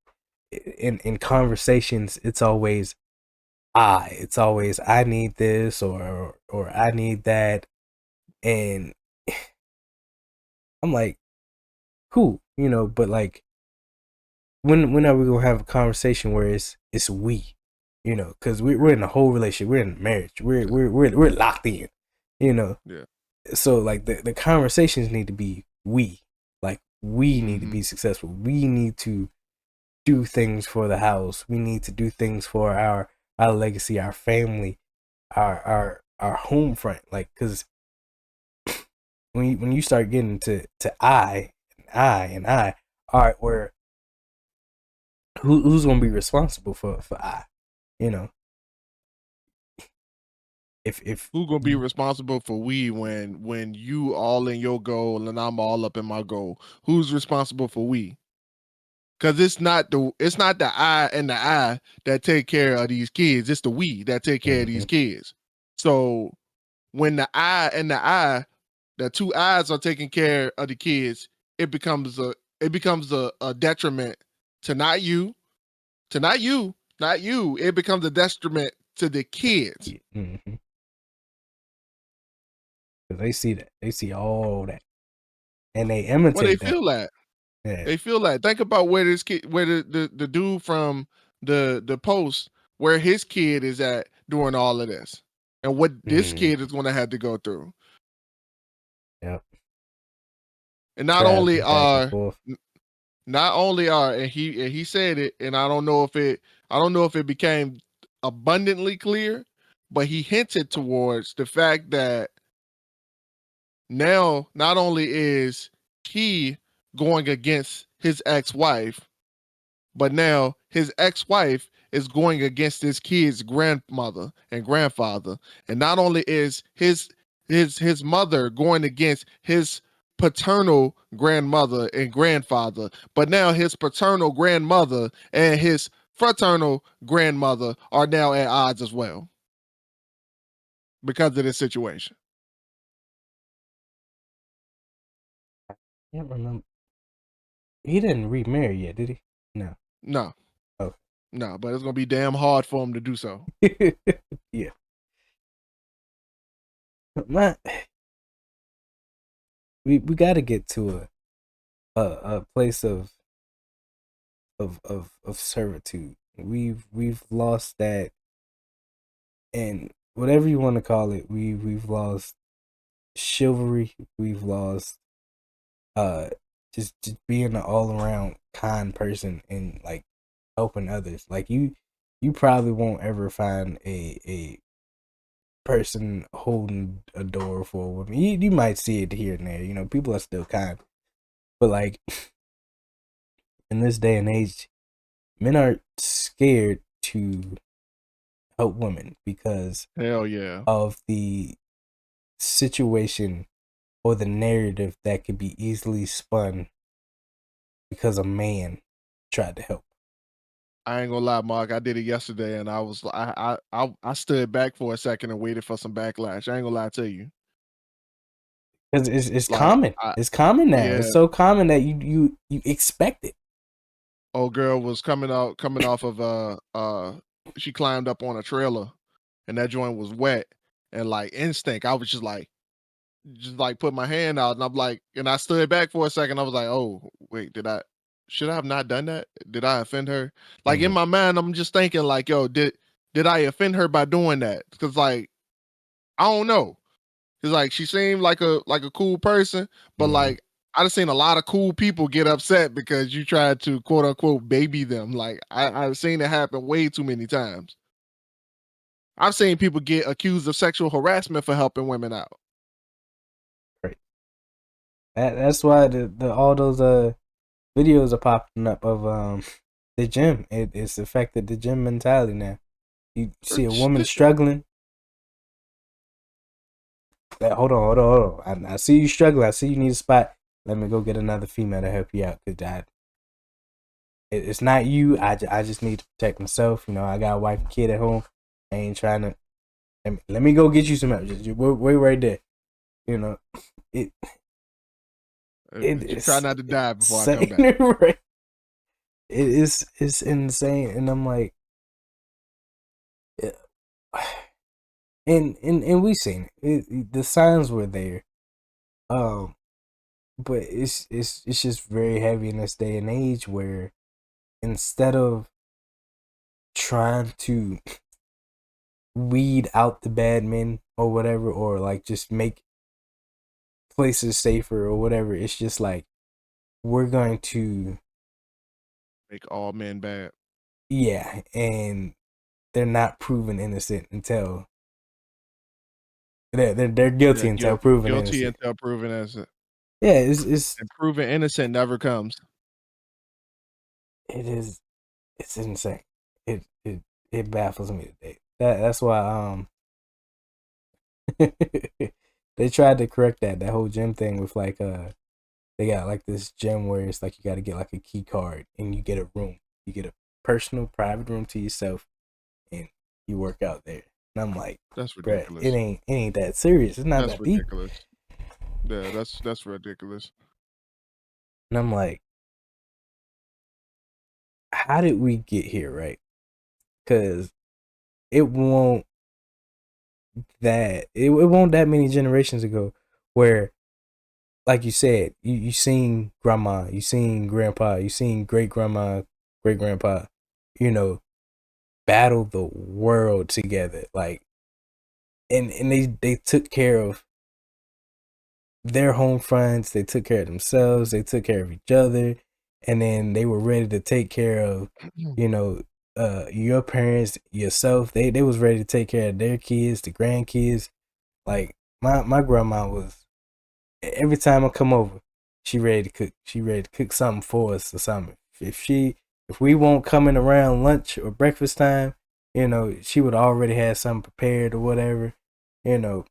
in conversations, it's always I need this, or I need that, and I'm like, cool, but like, when are we gonna have a conversation where it's we, because we're in a whole relationship, we're in a marriage, we're locked in, you know. Yeah. So like, the conversations need to be we, like, we need to Mm-hmm. be successful, we need to do things for the house, we need to do things for our legacy, our family, our home front, like, because when you start getting to I, all right, where who's gonna be responsible for I, you know, if Who gonna be responsible for we when you all in your goal and I'm all up in my goal? Who's responsible for we? Because it's not the I and the I that take care of these kids. It's the we that take care of these Mhm. kids. So when the I and the two eyes are taking care of the kids, it becomes a detriment to not you, not you. It becomes a detriment to the kids. Mhm. because they see that, they see all that, and they Well, they imitate that. feel that. Yeah. They feel that. Think about where this kid, where the dude from the post, where his kid is at during all of this, and what this kid is going to have to go through. Yep. And not only Traveling back and are, forth. and he said it, and I don't know if it became abundantly clear, but he hinted towards the fact that now not only is he going against his ex-wife, but now his ex-wife is going against his kid's grandmother and grandfather. And not only is his mother going against his paternal grandmother and grandfather, but now his paternal grandmother and his fraternal grandmother are now at odds as well because of this situation. I can't remember. He didn't remarry yet, did he? No. No. Oh. No, but it's gonna be damn hard for him to do so. Yeah. We got to get to a place of servitude. We've lost that, and whatever you want to call it, we've lost chivalry. We've lost just being an all around kind person and like helping others. Like you probably won't ever find a person holding a door for a woman. You might see it here and there. You know, people are still kind, but like in this day and age, men are scared to help women because Hell yeah. of the situation or the narrative that could be easily spun because a man tried to help. I ain't gonna lie, Mark. I did it yesterday, and I stood back for a second and waited for some backlash. I ain't gonna lie to you. Because it's Like, common. It's common now. yeah, It's so common that you expect it. old girl was coming off of she climbed up on a trailer, and that joint was wet, and like instinct, I was just like put my hand out, and I'm like, and I stood back for a second. I was like, oh wait, should I have not done that? Did I offend her? Like in my mind, I'm just thinking like, yo, did I offend her by doing that? Because like I don't know. Cause like she seemed like a cool person, but like I just seen a lot of cool people get upset because you tried to quote unquote baby them. Like I've seen it happen way too many times. I've seen people get accused of sexual harassment for helping women out. Right. That's why the all those videos are popping up of the gym. It's affected the gym mentality now. You see a woman struggling. Like, hold on. I see you struggling. I see you need a spot. Let me go get another female to help you out. Cause it's not you. I just need to protect myself. You know, I got a wife and kid at home. I ain't trying to. Let me go get you some help. Just wait right there. You know, You try not to die before I come back. Right. It's insane, and I'm like, and we seen it. The signs were there, but it's just very heavy in this day and age where instead of trying to weed out the bad men or whatever, or like just make places safer or whatever, it's just like we're going to Make all men bad. Yeah, and they're not proven innocent until they're guilty until proven Guilty innocent. until proven innocent. Yeah, it's And proven innocent never comes. it's insane. It baffles me today. That's why they tried to correct that whole gym thing with like they got like this gym where it's like you got to get like a key card and you get a room. You get a personal private room to yourself and you work out there. And I'm like, that's ridiculous. ridiculous. It ain't that serious. It's not that's that deep. Ridiculous. Yeah, that's ridiculous. And I'm like, how did we get here, right? Because it won't that it wasn't that many generations ago where, like you said, you seen grandma, you seen grandpa, you seen great grandma, great grandpa, you know, battle the world together. Like, and they took care of their home fronts, they took care of themselves, they took care of each other, and then they were ready to take care of, you know, your parents, yourself. They was ready to take care of their kids, the grandkids. Like my grandma was, every time I come over, she ready to cook. She ready to cook something for us or something. If we won't coming around lunch or breakfast time, you know, she would already have something prepared or whatever. You know,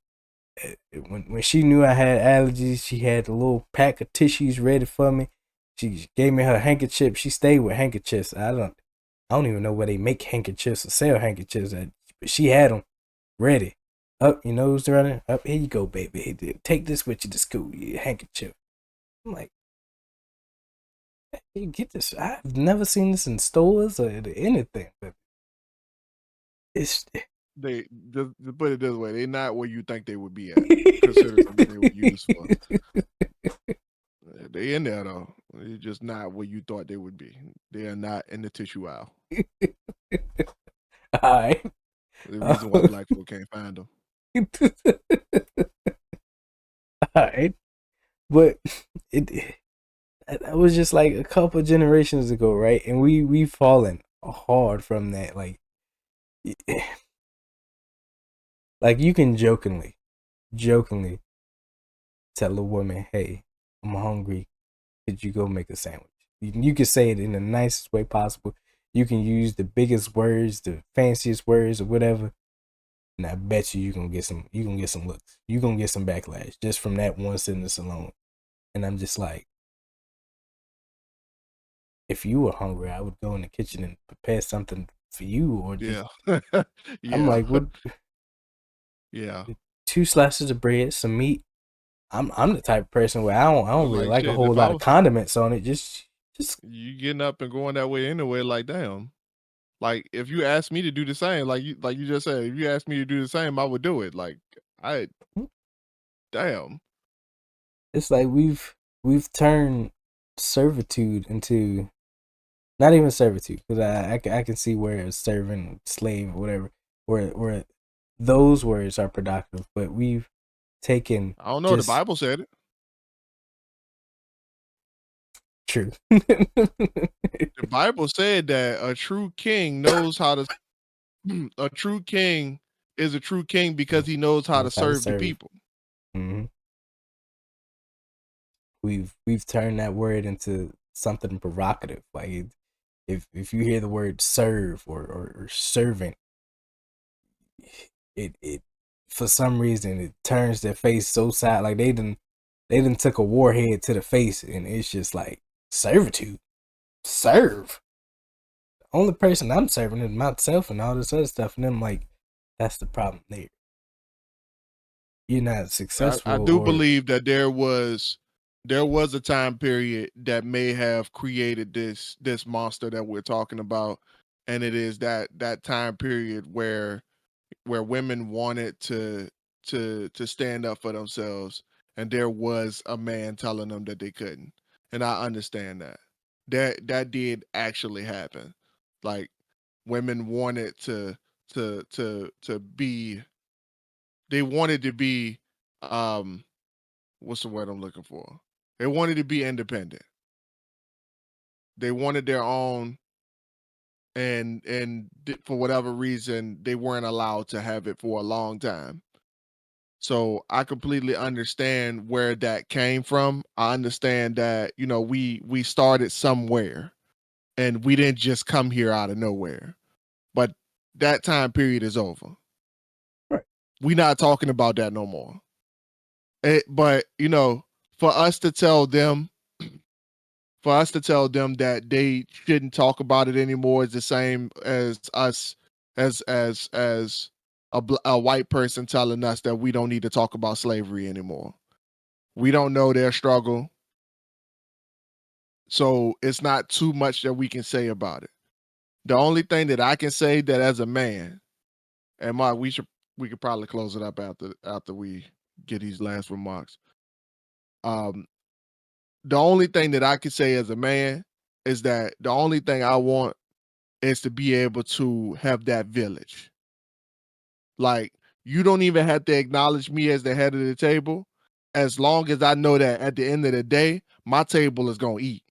when she knew I had allergies, she had a little pack of tissues ready for me. She gave me her handkerchief. She stayed with handkerchiefs. I don't even know where they make handkerchiefs or sell handkerchiefs at, but she had them ready. Up, your nose running. Up, here you go, baby. Take this with you to school. Your handkerchief. I'm like, you get this. I've never seen this in stores or anything, but it's They just put it this way: they not where you think they would be at. Consider something they would use for. They in there though. They're just not where you thought they would be. They are not in the tissue aisle. all right. The reason why black folk can't find them. All right, but it that was just like a couple generations ago, right? And we've fallen hard from that. Like you can jokingly tell a woman, "Hey, I'm hungry. Could you go make a sandwich?" You can say it in the nicest way possible. You can use the biggest words, the fanciest words, or whatever. And I bet you gonna get some. You gonna get some looks. You gonna get some backlash just from that one sentence alone. And I'm just like, if you were hungry, I would go in the kitchen and prepare something for you, or just. Yeah. I'm Yeah. like, what? Yeah. 2 slices of bread, some meat. I'm the type of person where I don't really Like like a shit. whole If I lot of was condiments on it. Just you getting up and going that way anyway, like damn. Like if you asked me to do the same, like you just said, if you asked me to do the same, I would do it. Like I damn. it's like we've turned servitude into, not even servitude, because I can see where it's servant, slave, or whatever, where those words are productive, but we've taken I don't know. The just Bible said it. true. The Bible said that a true king knows how to a true king is a true king because he knows how to Knows how to serve the serve. people. Hmm. We've turned that word into something provocative. Like if you hear the word serve or servant, it for some reason it turns their face so sad. Like they done took a warhead to the face, and it's just like servitude. Serve. The only person I'm serving is myself and all this other stuff. And I'm like, that's the problem there. You're not I successful, do or believe that there was a time period that may have created this monster that we're talking about, and it is that time period where women wanted to stand up for themselves, and there was a man telling them that they couldn't. And I understand that. That did actually happen. Like women wanted to be they wanted to be um what's the word I'm looking for? They wanted to be independent. They wanted their own, and for whatever reason they weren't allowed to have it for a long time. So I completely understand where that came from. I understand that, we started somewhere and we didn't just come here out of nowhere. But that time period is over. right. We're not talking about that no more. But, for us to tell them that they shouldn't talk about it anymore is the same as us as a white person telling us that we don't need to talk about slavery anymore. We don't know their struggle, so it's not too much that we can say about it. The only thing that I can say that as a man, and Mark, we should we could probably close it up after we get these last remarks. Um, the only thing that I could say as a man is that the only thing I want is to be able to have that village. Like, you don't even have to acknowledge me as the head of the table, as long as I know that at the end of the day, my table is gonna eat.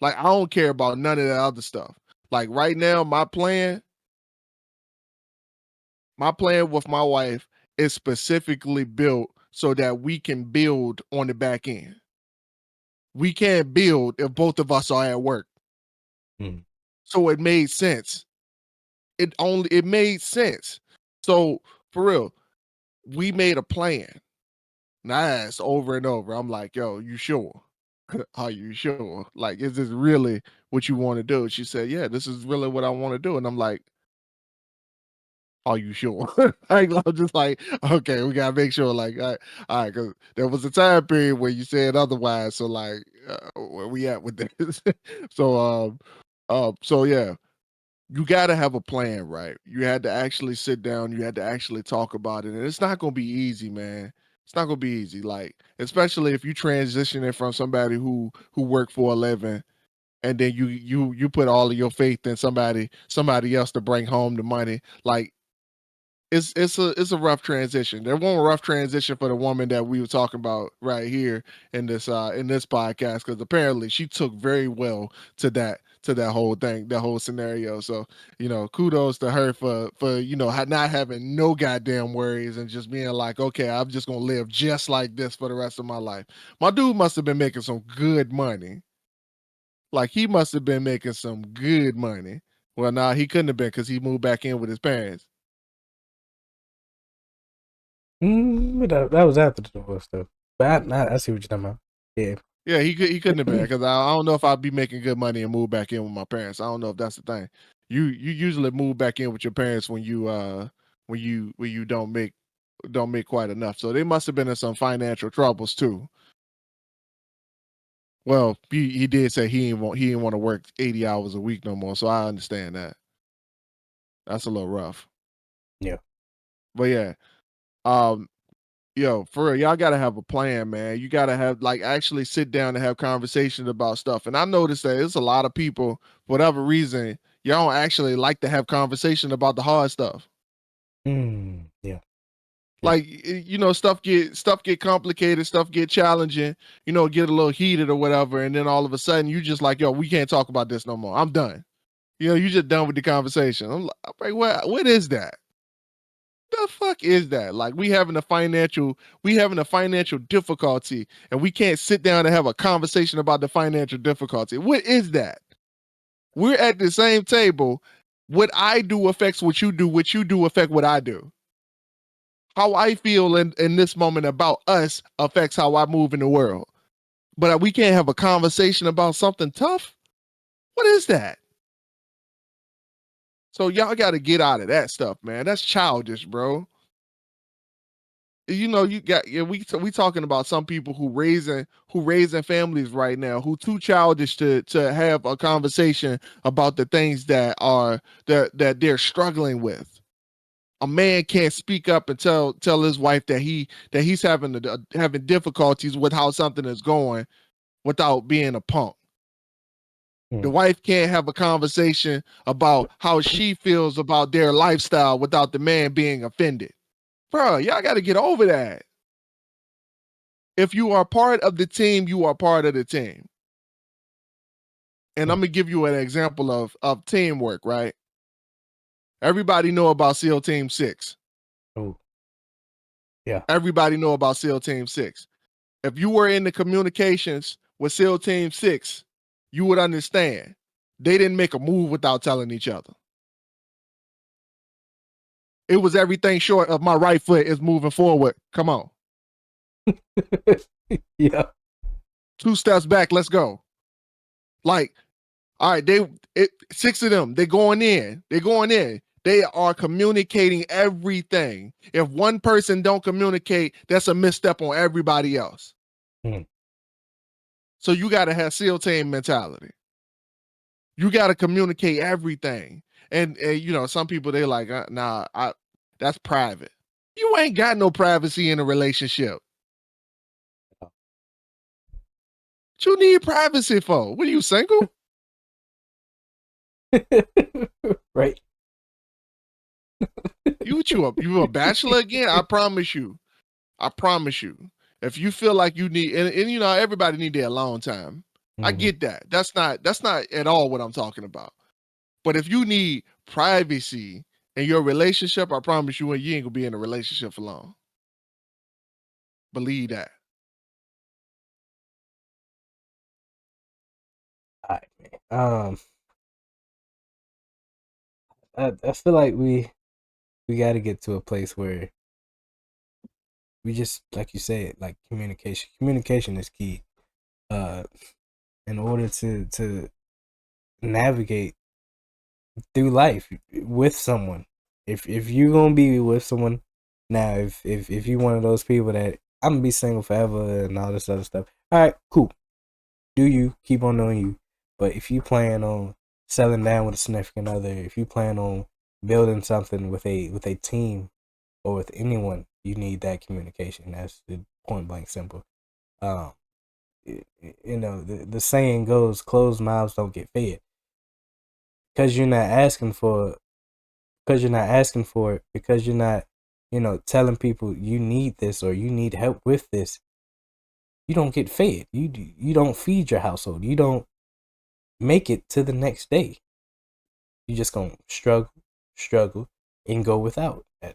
Like, I don't care about none of that other stuff. Like right now, my plan with my wife is specifically built so that we can build on the back end. We can't build if both of us are at work. Mm. So it made sense. It made sense. So for real, we made a plan. And I asked over and over. I'm like, yo, you sure? Are you sure? Like, is this really what you want to do? She said, yeah, this is really what I want to do. And I'm like, are you sure? Like, I'm just like, okay, we gotta make sure. Like, all right, because there was a time period where you said otherwise. So, like, where we at with this? So, so yeah, you gotta have a plan, right? You had to actually sit down. You had to actually talk about it, and it's not gonna be easy, man. It's not gonna be easy. Like, especially if you transitioning from somebody who worked for a living, and then you put all of your faith in somebody else to bring home the money. Like, it's a rough transition. There was a rough transition for the woman that we were talking about right here in this podcast, because apparently she took very well to that whole thing, that whole scenario. So, kudos to her for not having no goddamn worries and just being like, okay, I'm just gonna live just like this for the rest of my life. My dude must have been making some good money. Like, he must have been making some good money. Well, nah, he couldn't have been, because he moved back in with his parents. But that was after the divorce stuff. But I see what you're talking about. Yeah. Yeah, he couldn't have been, because I don't know if I'd be making good money and move back in with my parents. I don't know if that's the thing. You usually move back in with your parents when you don't make quite enough. So they must have been in some financial troubles too. Well, he did say he didn't want to work 80 hours a week no more. So I understand that. That's a little rough. Yeah. But yeah, um, yo, for real, y'all gotta have a plan, man. You gotta have, like, actually sit down and have conversations about stuff. And I noticed that there's a lot of people, for whatever reason, y'all don't actually like to have conversation about the hard stuff. Yeah. Like, stuff get complicated, stuff get challenging, get a little heated or whatever, and then all of a sudden you just like, yo, we can't talk about this no more. I'm done. You just done with the conversation. I'm like, what is that? The fuck is that? Like, we having a financial difficulty, and we can't sit down and have a conversation about the financial difficulty. What is that? We're at the same table. What I do affects what you do. What you do affect what I do. How I feel in this moment about us affects how I move in the world. But we can't have a conversation about something tough. What is that? So y'all got to get out of that stuff, man. That's childish, bro. You got, yeah, we talking about some people who raising families right now, who too childish to have a conversation about the things that they're struggling with. A man can't speak up and tell his wife that he's having difficulties with how something is going without being a punk. The wife can't have a conversation about how she feels about their lifestyle without the man being offended. Bro, y'all got to get over that. If you are part of the team, you are part of the team. And I'm gonna give you an example of teamwork, right? Everybody know about SEAL Team 6. Oh. Yeah. Everybody know about SEAL Team 6. If you were in the communications with SEAL Team 6, you would understand. They didn't make a move without telling each other. It was everything short of my right foot is moving forward. Come on. Yeah. 2 steps back, let's go. Like, all right, 6 of them, they're going in. They're going in. They are communicating everything. If one person don't communicate, that's a misstep on everybody else. So you got to have SEAL team mentality. You got to communicate everything. And some people, they like, nah, That's private. You ain't got no privacy in a relationship. What you need privacy for? What are you, single? Right. You a bachelor again? I promise you. If you feel like you need, and you know, everybody need their alone time. I get that. That's not at all what I'm talking about. But if you need privacy in your relationship, I promise you ain't gonna be in a relationship for long. Believe that. All right, man. I feel like we got to get to a place where we just, like you said, like communication. Communication is key. In order to navigate through life with someone. If you gonna be with someone now, if you one of those people that I'm gonna be single forever and all this other stuff, all right, cool. Do you keep on doing you? But if you plan on settling down with a significant other, if you plan on building something with a team or with anyone, you need that communication. That's the point blank simple. Um, you know, the saying goes, closed mouths don't get fed. Because you're not asking for because you're not asking for it, because you're not, you know, telling people you need this or you need help with this, you don't get fed. You don't feed your household. You don't make it to the next day. You just gonna struggle, and go without. That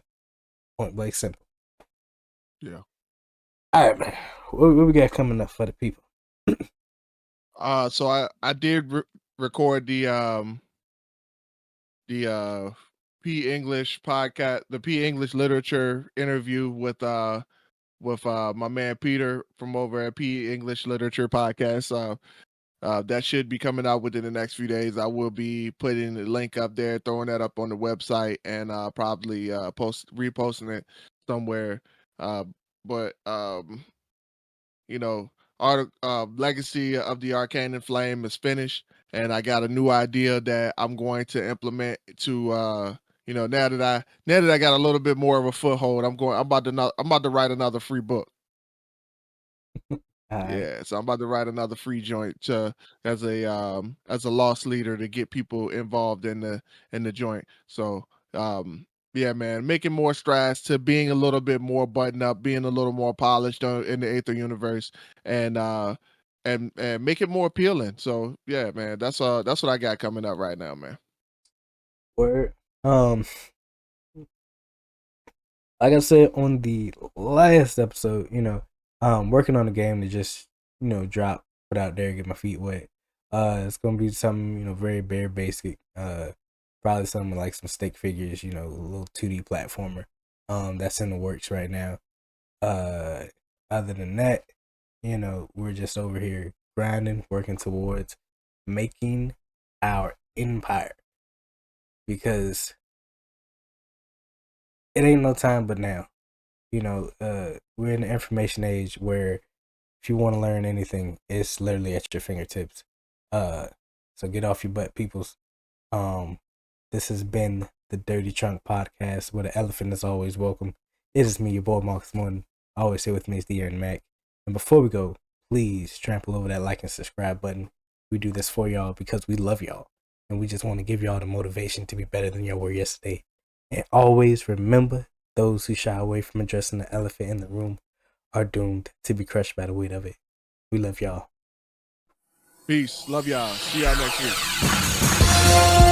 point blank simple. Yeah. All right, man. What we got coming up for the people? So I did record the P English podcast, the P English literature interview with my man Peter from over at P English Literature Podcast. That should be coming out within the next few days. I will be putting the link up there, throwing that up on the website, and probably reposting it somewhere. But you know, Legacy of the Arcane Flame is finished, and I got a new idea that I'm going to implement to you know, now that I got a little bit more of a foothold, I'm about to write another free book. All right. Yeah, so I'm about to write another free joint to as a lost leader to get people involved in the joint. So yeah, man, making more strides to being a little bit more buttoned up, being a little more polished in the Aether universe, and make it more appealing. So yeah, man, that's what I got coming up right now, man. Word. Like I said on the last episode, you know, working on a game to just, you know, drop, put out there, get my feet wet. It's gonna be something, you know, very bare basic. Probably something like some stick figures, you know, a little 2D platformer. That's in the works right now. Other than that, you know, we're just over here grinding, working towards making our empire, because it ain't no time but now. You know, we're in the information age where if you want to learn anything, it's literally at your fingertips. So get off your butt, peoples. This has been the Dirty Trunk Podcast, where the elephant is always welcome. It is me, your boy Marcus Morton. Always here with me is the Aaron Mac. And before we go, please trample over that like and subscribe button. We do this for y'all because we love y'all, and we just want to give y'all the motivation to be better than y'all were yesterday. And always remember, those who shy away from addressing the elephant in the room are doomed to be crushed by the weight of it. We love y'all. Peace. Love y'all. See y'all next week.